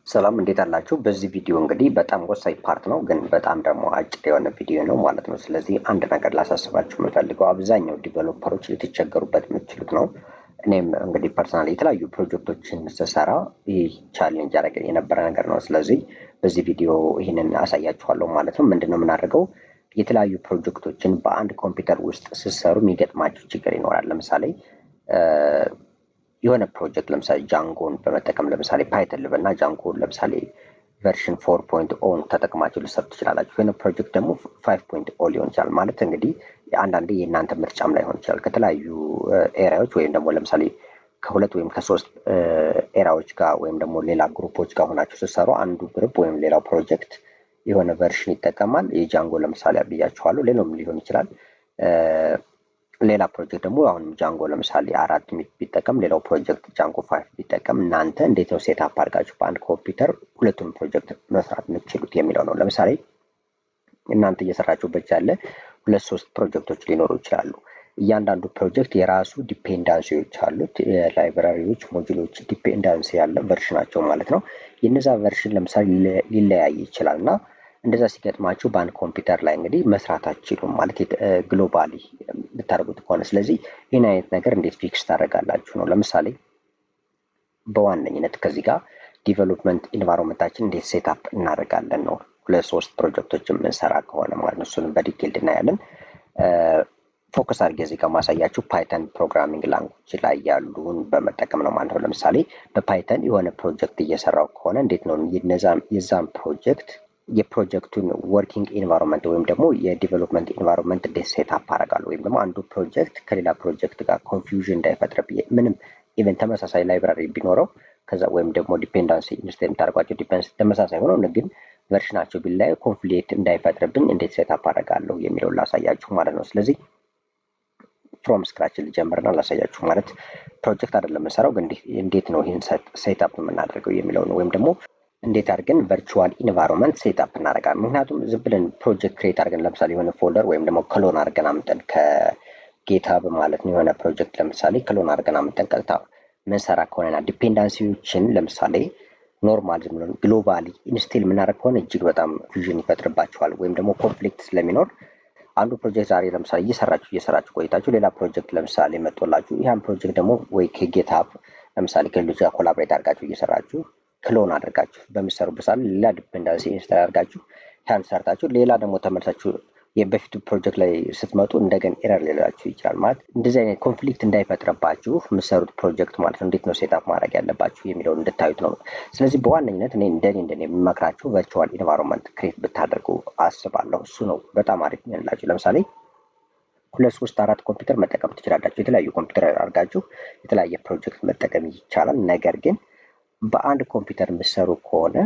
ሰላም እንዴት አላችሁ? በዚህ ቪዲዮ እንግዲህ በጣም ወሳኝ ፓርት ነው፣ ግን በጣም ደግሞ አጭር የሆነ ቪዲዮ ነው ማለት ነው። ስለዚህ አንድ ነገር ላሳስባችሁ የምፈልገው አብዛኛው ዲቨሎፐሮች ልትቸገሩበት የምትችሉት ነው። እኔም እንግዲህ ፐርሰናል የተለያዩ ፕሮጀክቶችን ስሰራ ይህ ቻሌንጅ ያደረገ የነበረ ነገር ነው። ስለዚህ በዚህ ቪዲዮ ይህንን አሳያችኋለሁ ማለት ነው። ምንድነው የምናደርገው? የተለያዩ ፕሮጀክቶችን በአንድ ኮምፒውተር ውስጥ ስትሰሩ የሚገጥማችሁ ችግር ይኖራል። ለምሳሌ የሆነ ፕሮጀክት ለምሳሌ ጃንጎን በመጠቀም ለምሳሌ ፓይተን ልበልና ጃንጎን ለምሳሌ ቨርሽን 4.0 ተጠቅማችሁ ልትሰሩ ትችላላችሁ። የሆነ ፕሮጀክት ደግሞ 5.0 ሊሆን ይችላል። ማለት እንግዲህ አንዳንዴ የእናንተ ምርጫም ላይሆን ይችላል። ከተለያዩ ኤሪያዎች ወይም ደግሞ ለምሳሌ ከሁለት ወይም ከሶስት ኤራዎች ጋር ወይም ደግሞ ሌላ ግሩፖች ጋር ሆናችሁ ስትሰሩ አንዱ ግሩፕ ወይም ሌላው ፕሮጀክት የሆነ ቨርሽን ይጠቀማል። የጃንጎ ለምሳሌ አብያችኋለሁ፣ ሌላም ሊሆን ይችላል። ሌላ ፕሮጀክት ደግሞ አሁን ጃንጎ ለምሳሌ 4 ቢጠቀም ሌላው ፕሮጀክት ጃንጎ 5 ቢጠቀም እናንተ እንዴት ነው ሴት አፕ አድርጋችሁ በአንድ ኮምፒውተር ሁለቱም ፕሮጀክት መስራት የምትችሉት የሚለው ነው። ለምሳሌ እናንተ እየሰራችሁበት ያለ 2-3 ፕሮጀክቶች ሊኖሩ ይችላሉ። እያንዳንዱ ፕሮጀክት የራሱ ዲፔንዳንሲዎች አሉት። የላይብራሪዎች ሞጁሎች ዲፔንዳንሲ ያለ ቨርሽናቸው ማለት ነው። የነዛ ቨርሽን ለምሳሌ ሊለያይ ይችላል እና እንደዛ ሲገጥማችሁ በአንድ ኮምፒውተር ላይ እንግዲህ መስራት አትችሉም ማለት ግሎባሊ ብታደርጉት ከሆነ። ስለዚህ ይህን አይነት ነገር እንዴት ፊክስ ታደርጋላችሁ ነው። ለምሳሌ በዋነኝነት ከዚህ ጋር ዲቨሎፕመንት ኢንቫይሮንመንታችን እንዴት ሴትአፕ እናደርጋለን ነው። 2-3 ፕሮጀክቶችን የምንሰራ ከሆነ ማለት ነው። እሱንም በዲቴል እናያለን። ፎከስ አድርጌ እዚህ ጋር ማሳያችሁ ፓይተን ፕሮግራሚንግ ላንጉጅ ላይ ያሉን በመጠቀም ነው ማለት ነው። ለምሳሌ በፓይተን የሆነ ፕሮጀክት እየሰራው ከሆነ እንዴት ነው የዛን ፕሮጀክት የፕሮጀክቱን ወርኪንግ ኢንቫይሮንመንት ወይም ደግሞ የዲቨሎፕመንት ኢንቫይሮንመንት እንዴት ሴት አፕ አደርጋለሁ ወይም ደግሞ አንዱ ፕሮጀክት ከሌላ ፕሮጀክት ጋር ኮንፊውዥን እንዳይፈጥርብኝ ምንም ኢቨን ተመሳሳይ ላይብራሪ ቢኖረው ከዛ ወይም ደግሞ ዲፔንዳንሲ ኢንስቴል የምታደርጓቸው ዲፔንደንሲ ተመሳሳይ ሆነው ግን ቨርሽናቸው ቢላይ ኮንፍሊክት እንዳይፈጥርብኝ እንዴት ሴት አፕ አደርጋለሁ የሚለውን ላሳያችሁ ማለት ነው። ስለዚህ ፍሮም ስክራች ልጀምርና ላሳያችሁ ማለት ፕሮጀክት አይደለም የምንሰራው ግን እንዴት ነው ይህን ሴት አፕ የምናደርገው የሚለው ነው። ወይም ደግሞ እንዴት አድርገን ቨርቹዋል ኢንቫይሮንመንት ሴት አፕ እናደርጋለን። ምክንያቱም ዝም ብለን ፕሮጀክት ክሬት አድርገን ለምሳሌ የሆነ ፎልደር ወይም ደግሞ ክሎን አድርገን አምጠን ከጌትሀብ ማለት ነው የሆነ ፕሮጀክት ለምሳሌ ክሎን አድርገን አምጠን ቀጥታ ምንሰራ ከሆነና ዲፔንዳንሲዎችን ለምሳሌ ኖርማል ዝም ብለን ግሎባሊ ኢንስቴል የምናደርግ ከሆነ እጅግ በጣም ፊውዥን ይፈጥርባቸዋል ወይም ደግሞ ኮንፍሊክት ስለሚኖር አንዱ ፕሮጀክት ዛሬ ለምሳሌ እየሰራችሁ ቆይታችሁ ሌላ ፕሮጀክት ለምሳሌ መጥቶላችሁ ያን ፕሮጀክት ደግሞ ወይ ከጌትሀብ ለምሳሌ ከሌሎች ጋር ኮላቦሬት አድርጋችሁ እየሰራችሁ ክሎን አድርጋችሁ በምትሰሩበት ሰዓት ሌላ ዲፔንዳንሲ ኢንስታል አድርጋችሁ ያን ሰርታችሁ ሌላ ደግሞ ተመልሳችሁ የበፊቱ ፕሮጀክት ላይ ስትመጡ እንደገና ኤረር ሊላችሁ ይችላል። ማለት እንደዚህ አይነት ኮንፍሊክት እንዳይፈጥርባችሁ የምትሰሩት ፕሮጀክት ማለት ነው እንዴት ነው ሴትአፕ ማድረግ ያለባችሁ የሚለውን እንድታዩት ነው። ስለዚህ በዋነኝነት እኔ እንደኔ የምመክራችሁ ቨርቹዋል ኢንቫይሮንመንት ክሬት ብታደርጉ አስባለሁ። እሱ ነው በጣም አሪፍ የሚሆንላችሁ። ለምሳሌ 2-3-4 ኮምፒውተር መጠቀም ትችላላችሁ። የተለያዩ ኮምፒውተር አድርጋችሁ የተለያየ ፕሮጀክት መጠቀም ይቻላል። ነገር ግን በአንድ ኮምፒውተር የምትሰሩ ከሆነ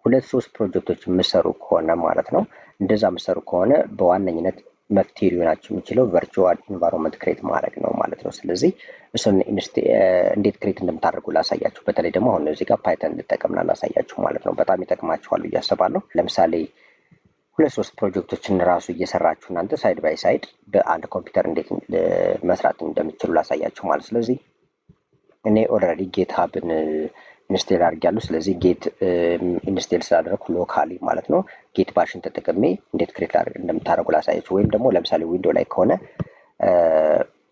2-3 ፕሮጀክቶች የምትሰሩ ከሆነ ማለት ነው እንደዛ የምትሰሩ ከሆነ በዋነኝነት መፍትሄ ሊሆናችሁ የሚችለው ቨርቹዋል ኢንቫይሮንመንት ክሬት ማድረግ ነው ማለት ነው። ስለዚህ እሱን እንዴት ክሬት እንደምታደርጉ ላሳያችሁ። በተለይ ደግሞ አሁን እዚህ ጋር ፓይተን ልጠቀምና ላሳያችሁ ማለት ነው። በጣም ይጠቅማችኋል ብዬ አስባለሁ። ለምሳሌ 2-3 ፕሮጀክቶችን ራሱ እየሰራችሁ እናንተ ሳይድ ባይ ሳይድ በአንድ ኮምፒውተር እንዴት መስራት እንደምትችሉ ላሳያችሁ ማለት። ስለዚህ እኔ ኦልሬዲ ጌትሀብን ኢንስቴል አድርጊያለሁ። ስለዚህ ጌት ኢንስቴል ስላደረኩ ሎካሊ ማለት ነው ጌት ባሽን ተጠቅሜ እንዴት ክሬት እንደምታደርጉ ላሳያችሁ። ወይም ደግሞ ለምሳሌ ዊንዶው ላይ ከሆነ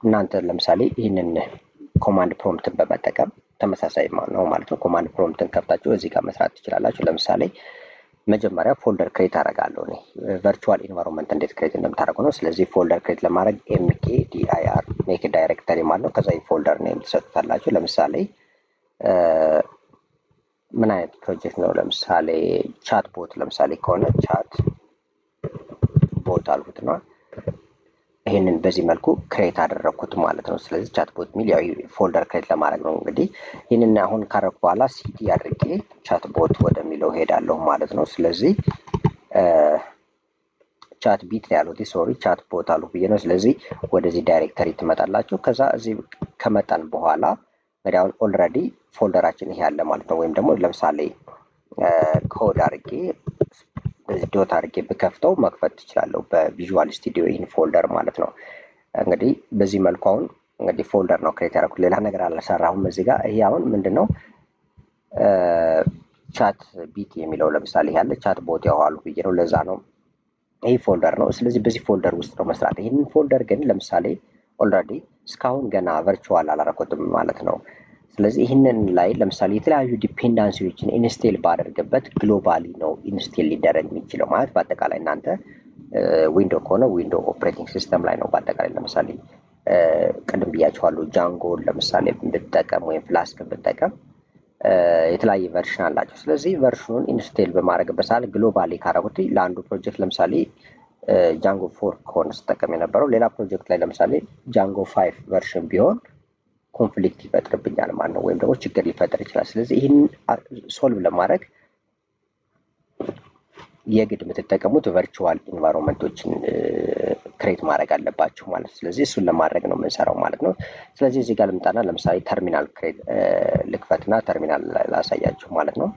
እናንተ ለምሳሌ ይህንን ኮማንድ ፕሮምፕትን በመጠቀም ተመሳሳይ ነው ማለት ነው። ኮማንድ ፕሮምፕትን ከፍታችሁ እዚህ ጋር መስራት ትችላላችሁ። ለምሳሌ መጀመሪያ ፎልደር ክሬት አደርጋለሁ እኔ ቨርቹዋል ኢንቫይሮንመንት እንዴት ክሬት እንደምታደርጉ ነው። ስለዚህ ፎልደር ክሬት ለማድረግ MKDIR ሜክ ዳይሬክተሪ ማለት ነው። ከዛ ፎልደር ኔም ትሰጡታላችሁ። ለምሳሌ ምን አይነት ፕሮጀክት ነው? ለምሳሌ ቻት ቦት ለምሳሌ ከሆነ ቻት ቦት አልኩትና ይሄንን በዚህ መልኩ ክሬት አደረኩት ማለት ነው። ስለዚህ ቻት ቦት ሚል ያው ፎልደር ክሬት ለማድረግ ነው። እንግዲህ ይሄንን አሁን ካረኩ በኋላ ሲዲ አድርጌ ቻት ቦት ወደሚለው ሄዳለሁ ማለት ነው። ስለዚህ ቻት ቢት ያሉት ሶሪ ቻት ቦት አሉ ብዬ ነው። ስለዚህ ወደዚህ ዳይሬክተሪ ትመጣላችሁ። ከዛ እዚህ ከመጣን በኋላ ወዲያውን ኦልሬዲ ፎልደራችን ይሄ ያለ ማለት ነው። ወይም ደግሞ ለምሳሌ ኮድ አድርጌ በዚህ ዶት አድርጌ ብከፍተው መክፈት ትችላለሁ በቪዥዋል ስቱዲዮ ይህን ፎልደር ማለት ነው። እንግዲህ በዚህ መልኩ አሁን እንግዲህ ፎልደር ነው ክሬት ያደረኩት፣ ሌላ ነገር አልሰራሁም። እዚህ ጋር ይሄ አሁን ምንድነው ቻት ቢት የሚለው ለምሳሌ ያለ ቻት ቦት ያዋሉ ብዬ ነው። ለዛ ነው ይህ ፎልደር ነው። ስለዚህ በዚህ ፎልደር ውስጥ ነው መስራት። ይህንን ፎልደር ግን ለምሳሌ ኦልሬዲ እስካሁን ገና ቨርቹዋል አላረኩትም ማለት ነው። ስለዚህ ይህንን ላይ ለምሳሌ የተለያዩ ዲፔንዳንሲዎችን ኢንስቴል ባደርግበት ግሎባሊ ነው ኢንስቴል ሊደረግ የሚችለው ማለት በአጠቃላይ እናንተ ዊንዶ ከሆነ ዊንዶ ኦፕሬቲንግ ሲስተም ላይ ነው። በአጠቃላይ ለምሳሌ ቅድም ብያቸዋለሁ ጃንጎን ለምሳሌ ብጠቀም ወይም ፍላስክ ብጠቀም የተለያየ ቨርሽን አላቸው። ስለዚህ ቨርሽኑን ኢንስቴል በማድረግበት ሰዓት ግሎባሊ ካረጉት ለአንዱ ፕሮጀክት ለምሳሌ ጃንጎ 4 ከሆነ ስጠቀም የነበረው ሌላ ፕሮጀክት ላይ ለምሳሌ ጃንጎ 5 ቨርሽን ቢሆን ኮንፍሊክት ይፈጥርብኛል ማለት ነው፣ ወይም ደግሞ ችግር ሊፈጠር ይችላል። ስለዚህ ይህን ሶልቭ ለማድረግ የግድ የምትጠቀሙት ቨርቹዋል ኢንቫይሮንመንቶችን ክሬት ማድረግ አለባችሁ ማለት ነው። ስለዚህ እሱን ለማድረግ ነው የምንሰራው ማለት ነው። ስለዚህ እዚህ ጋር ልምጣና ለምሳሌ ተርሚናል ክሬት ልክፈትና ተርሚናል ላሳያችሁ ማለት ነው።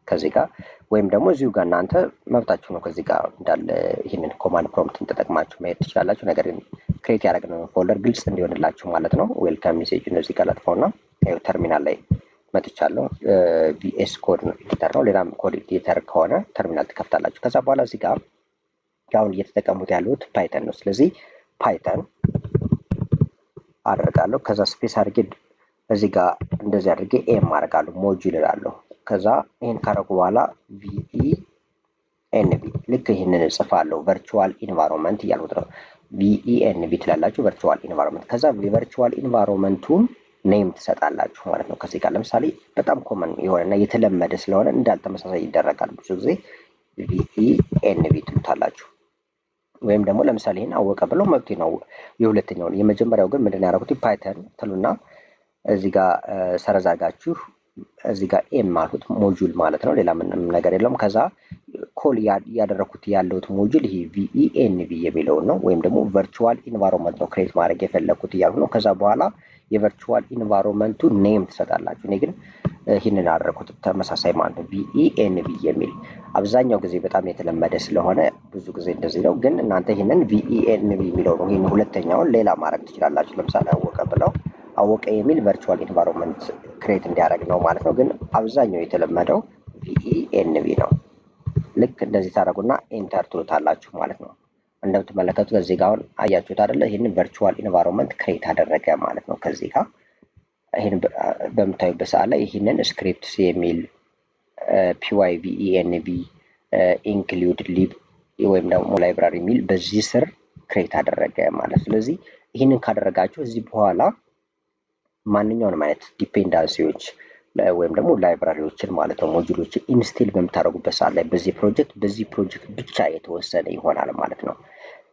ከዚህ ጋር ወይም ደግሞ እዚሁ ጋር እናንተ መብታችሁ ነው። ከዚህ ጋር እንዳለ ይህንን ኮማንድ ፕሮምፕትን ተጠቅማችሁ መሄድ ትችላላችሁ። ነገር ግን ክሬት ያደረግነው ፎልደር ግልጽ እንዲሆንላችሁ ማለት ነው። ዌልካም ሜሴጅ እዚህ ጋር ላጥፋውና ተርሚናል ላይ መጥቻለሁ። ቪኤስ ኮድ ኤዲተር ነው። ሌላም ኮድ ኤዲተር ከሆነ ተርሚናል ትከፍታላችሁ። ከዛ በኋላ እዚህ ጋር አሁን እየተጠቀሙት ያሉት ፓይተን ነው። ስለዚህ ፓይተን አደርጋለሁ። ከዛ ስፔስ አድርጌ እዚህ ጋር እንደዚህ አድርጌ ኤም አደርጋለሁ፣ ሞጁል እላለሁ። ከዛ ይህን ካረጉ በኋላ ቪኢኤንቪ ልክ ይህንን እጽፋለሁ። ቨርቹዋል ኢንቫይሮንመንት እያልኩት ነው። ቪኢኤንቪ ትላላችሁ፣ ቨርቹዋል ኢንቫይሮንመንት። ከዛ የቨርቹዋል ኢንቫይሮንመንቱን ኔም ትሰጣላችሁ ማለት ነው። ከዚህ ጋር ለምሳሌ በጣም ኮመን የሆነና የተለመደ ስለሆነ እንዳልተመሳሳይ ይደረጋል። ብዙ ጊዜ ቪኢኤንቪ ትሉታላችሁ። ወይም ደግሞ ለምሳሌ ይህን አወቀ ብለው መብት ነው የሁለተኛውን። የመጀመሪያው ግን ምንድን ያደረጉት ፓይተን ትሉና እዚህ ጋር ሰረዛጋችሁ እዚህ ጋር ኤም አልኩት፣ ሞጁል ማለት ነው። ሌላ ምንም ነገር የለውም። ከዛ ኮል ያደረኩት ያለውት ሞጁል ይሄ ቪኢኤንቪ የሚለውን ነው። ወይም ደግሞ ቨርቹዋል ኢንቫይሮንመንት ነው ክሬት ማድረግ የፈለኩት እያልኩ ነው። ከዛ በኋላ የቨርቹዋል ኢንቫይሮንመንቱ ኔም ትሰጣላችሁ። እኔ ግን ይህንን አደረኩት ተመሳሳይ ማለት ነው፣ ቪኢኤንቪ የሚል አብዛኛው ጊዜ በጣም የተለመደ ስለሆነ ብዙ ጊዜ እንደዚህ ነው። ግን እናንተ ይህንን ቪኢኤንቪ የሚለው ነው። ይህን ሁለተኛውን ሌላ ማድረግ ትችላላችሁ። ለምሳሌ አወቀ ብለው አወቀ የሚል ቨርቹዋል ኢንቫይሮንመንት ክሬት እንዲያደርግ ነው ማለት ነው። ግን አብዛኛው የተለመደው ቪኢኤንቪ ነው። ልክ እንደዚህ ታደርጉና ኢንተር ትሉታላችሁ ማለት ነው። እንደምትመለከቱት እዚህ ጋር አሁን አያችሁት አይደለ? ይህንን ቨርቹዋል ኢንቫይሮንመንት ክሬት አደረገ ማለት ነው። ከዚህ ጋር ይህን በምታዩበት ሰዓት ላይ ይህንን ስክሪፕትስ የሚል ፒዋይቪኢኤንቪ ኢንክሉድ ሊብ ወይም ደግሞ ላይብራሪ የሚል በዚህ ስር ክሬት አደረገ ማለት። ስለዚህ ይህንን ካደረጋችሁ እዚህ በኋላ ማንኛውንም አይነት ዲፔንዳንሲዎች ወይም ደግሞ ላይብራሪዎችን ማለት ነው ሞጁሎችን ኢንስቴል በምታደርጉበት ሰዓት ላይ በዚህ ፕሮጀክት ብቻ የተወሰነ ይሆናል ማለት ነው።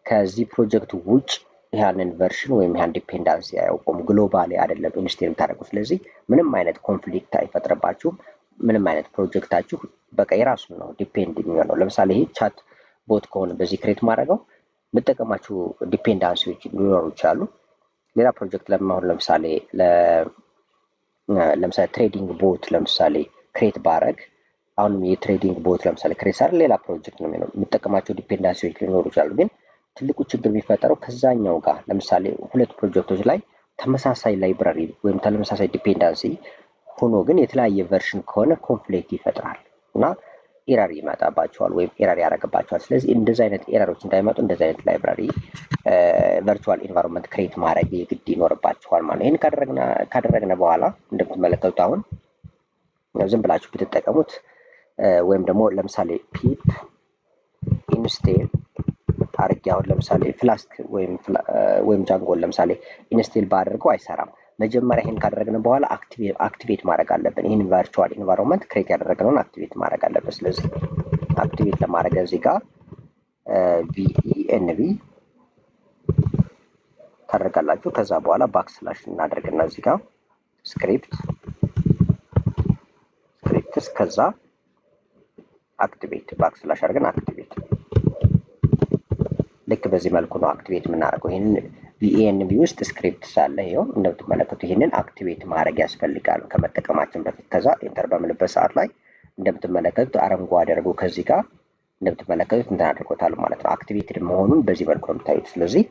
ከዚህ ፕሮጀክት ውጭ ያንን ቨርሽን ወይም ያን ዲፔንዳንሲ አያውቁም፣ ግሎባሊ አይደለም ኢንስቴል የምታደርጉት። ስለዚህ ምንም አይነት ኮንፍሊክት አይፈጥርባችሁም። ምንም አይነት ፕሮጀክታችሁ በቃ የራሱን ነው ዲፔንድ የሚሆነው። ለምሳሌ ይሄ ቻት ቦት ከሆነ በዚህ ክሬት ማድረገው የምጠቀማችሁ ዲፔንዳንሲዎች ሊኖሩ ይችላሉ። ሌላ ፕሮጀክት ለማሁን ለምሳሌ ትሬዲንግ ቦት ለምሳሌ ክሬት ባረግ አሁንም የትሬዲንግ ቦት ለምሳሌ ክሬት ሳር ሌላ ፕሮጀክት ነው የሚሆነው። የምጠቀማቸው ዲፔንዳንሲዎች ሊኖሩ ይችላሉ። ግን ትልቁ ችግር የሚፈጠረው ከዛኛው ጋር ለምሳሌ ሁለት ፕሮጀክቶች ላይ ተመሳሳይ ላይብራሪ ወይም ተመሳሳይ ዲፔንዳንሲ ሆኖ ግን የተለያየ ቨርሽን ከሆነ ኮንፍሊክት ይፈጥራል እና ኤረር ይመጣባቸዋል ወይም ኤረር ያደርግባቸዋል። ስለዚህ እንደዚህ አይነት ኤረሮች እንዳይመጡ እንደዚህ አይነት ላይብራሪ ቨርቹዋል ኢንቫይሮንመንት ክሬት ማድረግ የግድ ይኖርባቸዋል ማለት ነው። ይህን ካደረግነ በኋላ እንደምትመለከቱት አሁን ዝም ብላችሁ ብትጠቀሙት ወይም ደግሞ ለምሳሌ ፒፕ ኢንስቴል አድርጌ አሁን ለምሳሌ ፍላስክ ወይም ጃንጎን ለምሳሌ ኢንስቴል ባደርገው አይሰራም። መጀመሪያ ይህን ካደረግን በኋላ አክቲቬት ማድረግ አለብን። ይህን ቨርቹዋል ኢንቫይሮንመንት ክሬት ያደረግነውን አክቲቬት ማድረግ አለብን። ስለዚህ አክቲቬት ለማድረግ እዚህ ጋር ቪኢኤንቪ ታደርጋላችሁ። ከዛ በኋላ ባክስላሽ እናደርግና እዚህ ጋር ስክሪፕትስ ከዛ አክቲቬት ባክስላሽ አድርገን አክቲቬት። ልክ በዚህ መልኩ ነው አክቲቬት የምናደርገው። ይህንን ቪኢኤንቪ ውስጥ ስክሪፕት ሳለ ይኸው እንደምትመለከቱ ይህንን አክቲቬት ማድረግ ያስፈልጋል ከመጠቀማችን በፊት። ከዛ ኢንተር በምንበት ሰዓት ላይ እንደምትመለከቱት አረንጓዴ አድርጎ ከዚህ ጋር እንደምትመለከቱት እንትን አድርጎታል ማለት ነው። አክቲቬትድ መሆኑን በዚህ መልኩ ነው የምታዩት። ስለዚህ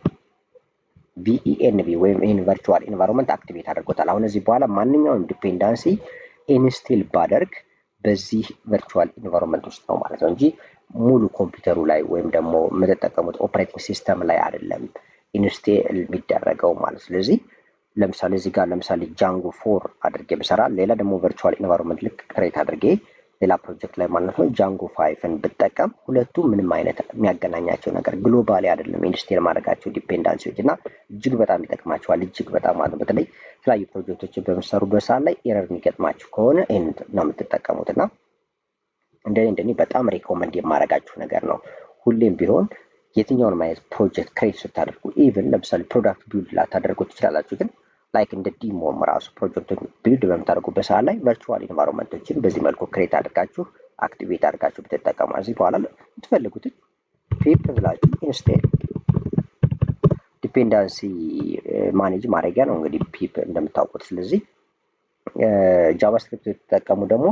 ቪኢኤንቪ ወይም ይህን ቨርቹዋል ኢንቫይሮንመንት አክቲቬት አድርጎታል። አሁን እዚህ በኋላ ማንኛውም ዲፔንዳንሲ ኢንስቴል ባደርግ በዚህ ቨርቹዋል ኢንቫይሮንመንት ውስጥ ነው ማለት ነው እንጂ ሙሉ ኮምፒውተሩ ላይ ወይም ደግሞ የምትጠቀሙት ኦፕሬቲንግ ሲስተም ላይ አይደለም ኢንስቴል የሚደረገው ማለት። ስለዚህ ለምሳሌ እዚህ ጋር ለምሳሌ ጃንጎ 4 አድርጌ ብሰራ ሌላ ደግሞ ቨርቹዋል ኢንቫይሮንመንት ልክ ክሬት አድርጌ ሌላ ፕሮጀክት ላይ ማለት ነው ጃንጎ 5ን ብጠቀም ሁለቱ ምንም አይነት የሚያገናኛቸው ነገር ግሎባሊ አይደለም ኢንስቴል ማድረጋቸው ዲፔንዳንሲዎች እና እጅግ በጣም ይጠቅማቸዋል። እጅግ በጣም ማለት በተለይ የተለያዩ ፕሮጀክቶችን በምሰሩበት ሰዓት ላይ ኤረር የሚገጥማችሁ ከሆነ ይህን ነው የምትጠቀሙት እና እንደኔ በጣም ሪኮመንድ የማደርጋችሁ ነገር ነው። ሁሌም ቢሆን የትኛውንም አይነት ፕሮጀክት ክሬት ስታደርጉ ኢቭን ለምሳሌ ፕሮዳክት ቢልድ ላታደርጉ ትችላላችሁ፣ ግን ላይክ እንደ ዲሞም ራሱ ፕሮጀክቱን ቢልድ በምታደርጉበት ሰዓት ላይ ቨርቹዋል ኢንቫይሮንመንቶችን በዚህ መልኩ ክሬት አድርጋችሁ አክቲቬት አድርጋችሁ ብትጠቀሙ እዚህ በኋላ የምትፈልጉትን ፒፕ ብላችሁ ኢንስቴል ዲፔንዳንሲ ማኔጅ ማድረጊያ ነው እንግዲህ ፒፕ እንደምታውቁት። ስለዚህ ጃቫስክሪፕት የተጠቀሙ ደግሞ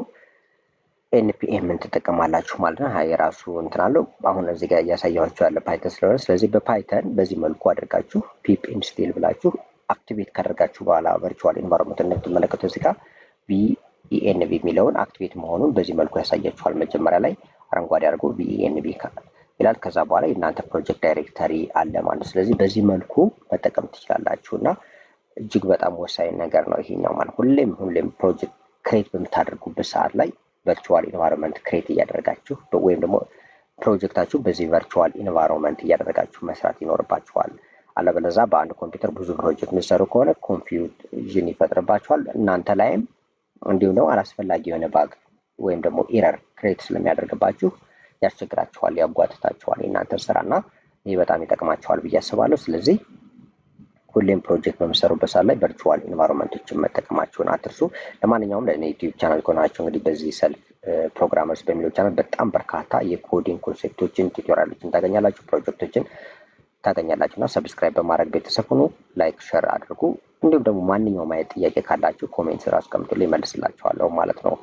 ኤንፒኤምን ትጠቀማላችሁ ማለት ነው። የራሱ እንትን አለው። አሁን እዚህ ጋር እያሳያችሁ ያለ ፓይተን ስለሆነ ስለዚህ በፓይተን በዚህ መልኩ አድርጋችሁ ፒፕ ኢንስቴል ብላችሁ አክቲቬት ካደረጋችሁ በኋላ ቨርቹዋል ኢንቫይሮንመንት እንደምትመለከቱ እዚህ ጋር ቪኢኤንቪ የሚለውን አክቲቬት መሆኑን በዚህ መልኩ ያሳያችኋል። መጀመሪያ ላይ አረንጓዴ አድርጎ ቪኢኤንቪ ይላል። ከዛ በኋላ የእናንተ ፕሮጀክት ዳይሬክተሪ አለ ማለት ነው። ስለዚህ በዚህ መልኩ መጠቀም ትችላላችሁ እና እጅግ በጣም ወሳኝ ነገር ነው ይሄኛው ማለት ሁሌም ፕሮጀክት ክሬት በምታደርጉበት ሰዓት ላይ ቨርቹዋል ኢንቫይሮንመንት ክሬት እያደረጋችሁ ወይም ደግሞ ፕሮጀክታችሁ በዚህ ቨርቹዋል ኢንቫይሮንመንት እያደረጋችሁ መስራት ይኖርባችኋል። አለበለዚያ በአንድ ኮምፒውተር ብዙ ፕሮጀክት የሚሰሩ ከሆነ ኮንፊውዥን ይፈጥርባችኋል እናንተ ላይም፣ እንዲሁም ደግሞ አላስፈላጊ የሆነ ባግ ወይም ደግሞ ኤረር ክሬት ስለሚያደርግባችሁ ያስቸግራችኋል፣ ያጓትታችኋል የእናንተን ስራና ይህ በጣም ይጠቅማችኋል ብዬ አስባለሁ። ስለዚህ ሁሌም ፕሮጀክት በምሰሩበት ሰዓት ላይ ቨርቹዋል ኢንቫይሮንመንቶችን መጠቀማችሁን አትርሱ። ለማንኛውም ለእኔ ዩቲዩብ ቻናል ከሆናችሁ እንግዲህ በዚህ ሰልፍ ፕሮግራመርስ በሚለው ቻናል በጣም በርካታ የኮዲንግ ኮንሴፕቶችን፣ ቱቶሪያሎችን ታገኛላችሁ፣ ፕሮጀክቶችን ታገኛላችሁ እና ሰብስክራይብ በማድረግ ቤተሰብ ሁኑ። ላይክ ሸር አድርጉ። እንዲሁም ደግሞ ማንኛውም አይነት ጥያቄ ካላችሁ ኮሜንት ስራ አስቀምጡልኝ፣ መልስላችኋለሁ ማለት ነው።